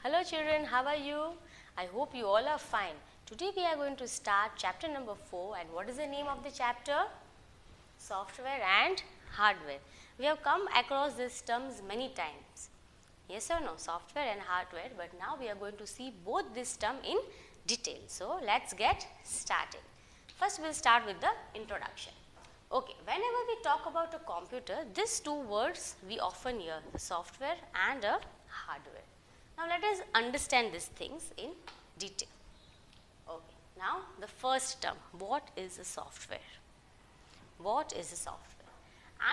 Hello children, how are you? I hope you all are fine. Today we are going to start chapter number 4, and what is the name of the chapter? Software and hardware. We have come across these terms many times. Yes or no? Software and hardware, but now we are going to see both this term in detail. So let's get started. First we will start with the introduction. Okay, whenever we talk about a computer, these two words we often hear, the software and a hardware. Now let us understand these things in detail. Okay, now the first term, what is a software? What is a software?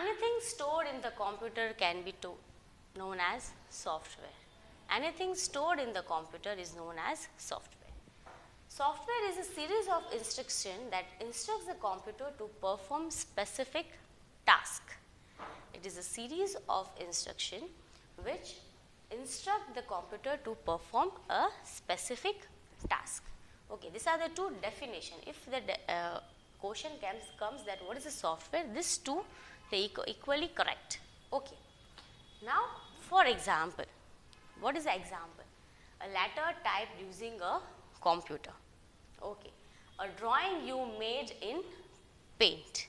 Anything stored in the computer can be known as software. Anything stored in the computer is known as software. Software is a series of instructions that instructs the computer to perform specific task. It is a series of instructions which instruct the computer to perform a specific task. Okay, these are the two definitions. If the question comes that what is a software, these two they equally correct. Okay. Now, for example, what is the example? A letter typed using a computer. Okay. A drawing you made in paint.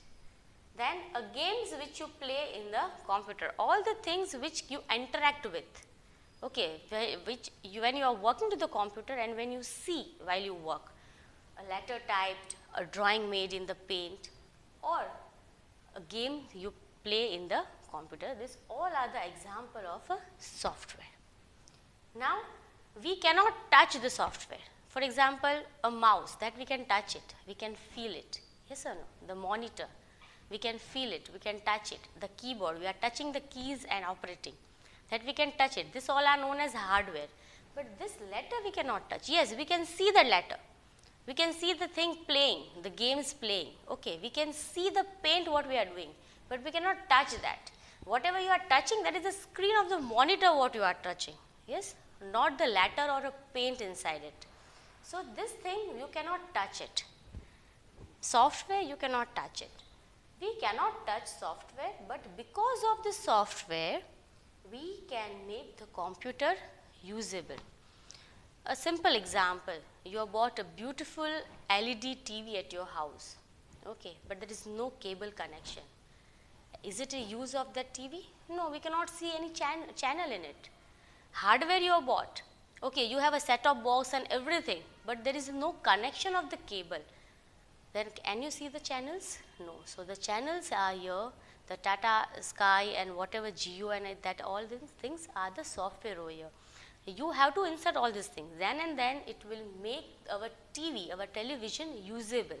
Then a games which you play in the computer. All the things which you interact with. Okay, when you are working to the computer and when you see while you work, a letter typed, a drawing made in the paint, or a game you play in the computer, this all are the example of a software. Now, we cannot touch the software. For example, a mouse, that we can touch it, we can feel it, yes or no? The monitor, we can feel it, we can touch it. The keyboard, we are touching the keys and operating. That we can touch it. This all are known as hardware. But this letter we cannot touch. Yes, we can see the letter. We can see the thing playing, the games playing. Okay, we can see the paint what we are doing. But we cannot touch that. Whatever you are touching, that is the screen of the monitor what you are touching. Yes, not the letter or a paint inside it. So this thing you cannot touch it. Software you cannot touch it. We cannot touch software, but because of the software, we can make the computer usable. A simple example, you have bought a beautiful LED TV at your house, okay, but there is no cable connection. Is it a use of that TV? No, we cannot see any channel in it. Hardware you have bought, okay, you have a set-top box and everything, but there is no connection of the cable. Then can you see the channels? No. So the channels are here. The Tata Sky and whatever Jio and that all these things are the software over here. You have to insert all these things. Then and then it will make our TV, our television usable.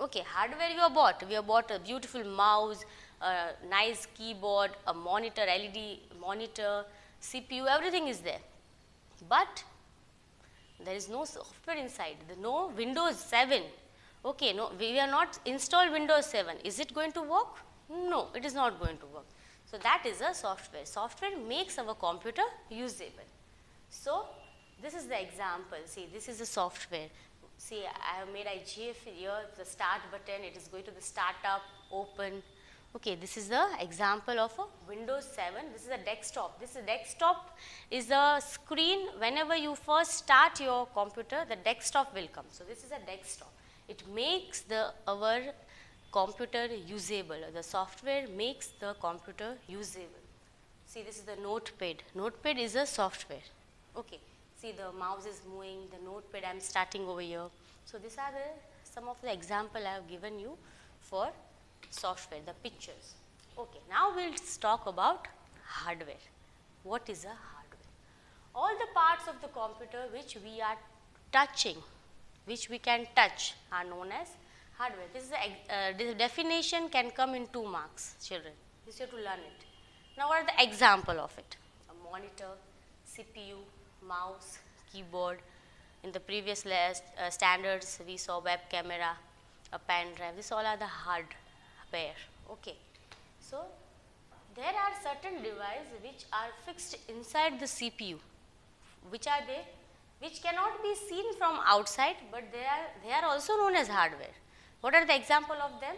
Okay, hardware you have bought. We have bought a beautiful mouse, a nice keyboard, a monitor, LED monitor, CPU, everything is there. But there is no software inside. No Windows 7. Okay, no, we are not installed Windows 7. Is it going to work? No, it is not going to work. So that is a software. Software makes our computer usable. So this is the example. See, this is a software. See, I have made a GIF here, the start button, it is going to the startup, open. Okay, this is the example of a Windows 7. This is a desktop. This is desktop is a screen. Whenever you first start your computer, the desktop will come. So this is a desktop. It makes our computer usable. The software makes the computer usable. See, this is the notepad. Notepad is a software. Okay. See, the mouse is moving, the notepad I am starting over here. So these are some of the example I have given you for software, the pictures. Okay. Now we'll talk about hardware. What is a hardware? All the parts of the computer which we are touching, which we can touch, are known as hardware. This is this definition can come in 2 marks, children. You have to learn it. Now, what are the example of it? A monitor, CPU, mouse, keyboard. In the previous standards, we saw web camera, a pen drive. These all are the hardware. Okay. So there are certain devices which are fixed inside the CPU. Which are they? Which cannot be seen from outside, but they are also known as hardware. What are the example of them?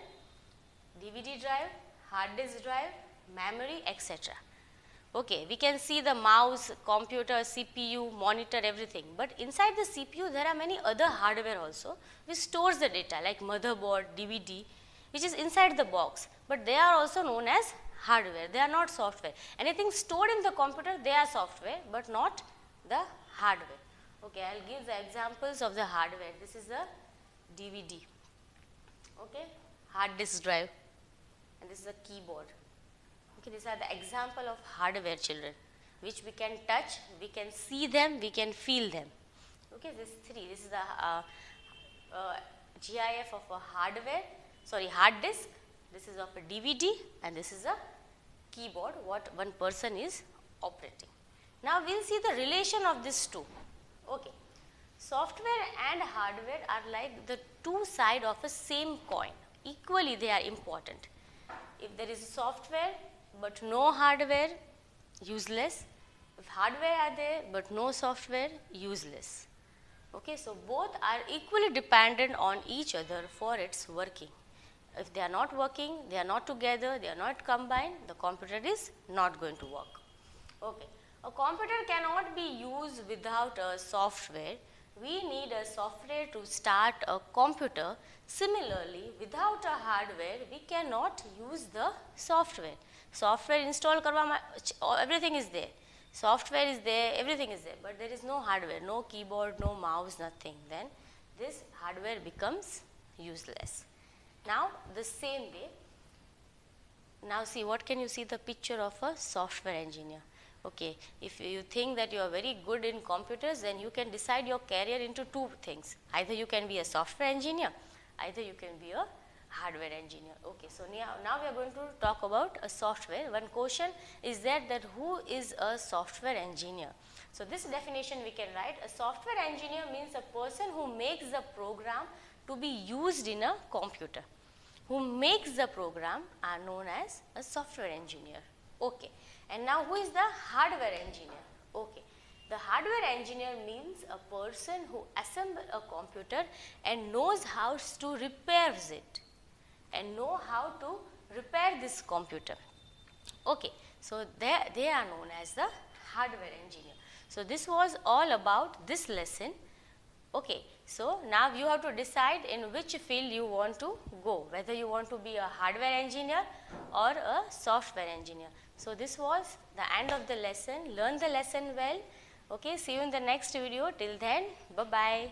DVD drive, hard disk drive, memory, etc. Okay, we can see the mouse, computer, CPU, monitor, everything. But inside the CPU, there are many other hardware also which stores the data like motherboard, DVD, which is inside the box. But they are also known as hardware. They are not software. Anything stored in the computer, they are software, but not the hardware. Okay, I will give the examples of the hardware. This is the DVD. Okay, hard disk drive, and this is a keyboard. Okay, these are the example of hardware, children, which we can touch, we can see them, we can feel them. Okay, this is the GIF of a hard disk. This is of a DVD, and this is a keyboard what one person is operating. Now we will see the relation of these two. Okay, software and hardware are like the two sides of a same coin. Equally they are important. If there is software but no hardware, useless. If hardware are there but no software, useless. Okay, so both are equally dependent on each other for its working. If they are not working, they are not together, they are not combined, the computer is not going to work. Okay, a computer cannot be used without a software. We need a software to start a computer. Similarly, without a hardware, we cannot use the software. Software install karwa, everything is there. Software is there, everything is there, but there is no hardware, no keyboard, no mouse, nothing. Then this hardware becomes useless. Now the same way, now see, what can you see the picture of a software engineer? Okay, if you think that you are very good in computers, then you can decide your career into two things. Either you can be a software engineer, either you can be a hardware engineer. Okay, so now we are going to talk about a software. One question is that who is a software engineer? So this definition we can write. A software engineer means a person who makes the program to be used in a computer. Who makes the program are known as a software engineer. Okay, and now who is the hardware engineer? Okay, the hardware engineer means a person who assembles a computer and knows how to repair it and know how to repair this computer. Okay, so they are known as the hardware engineer. So this was all about this lesson. Okay, so now you have to decide in which field you want to go, whether you want to be a hardware engineer or a software engineer. So this was the end of the lesson. Learn the lesson well. Okay, see you in the next video. Till then, bye-bye.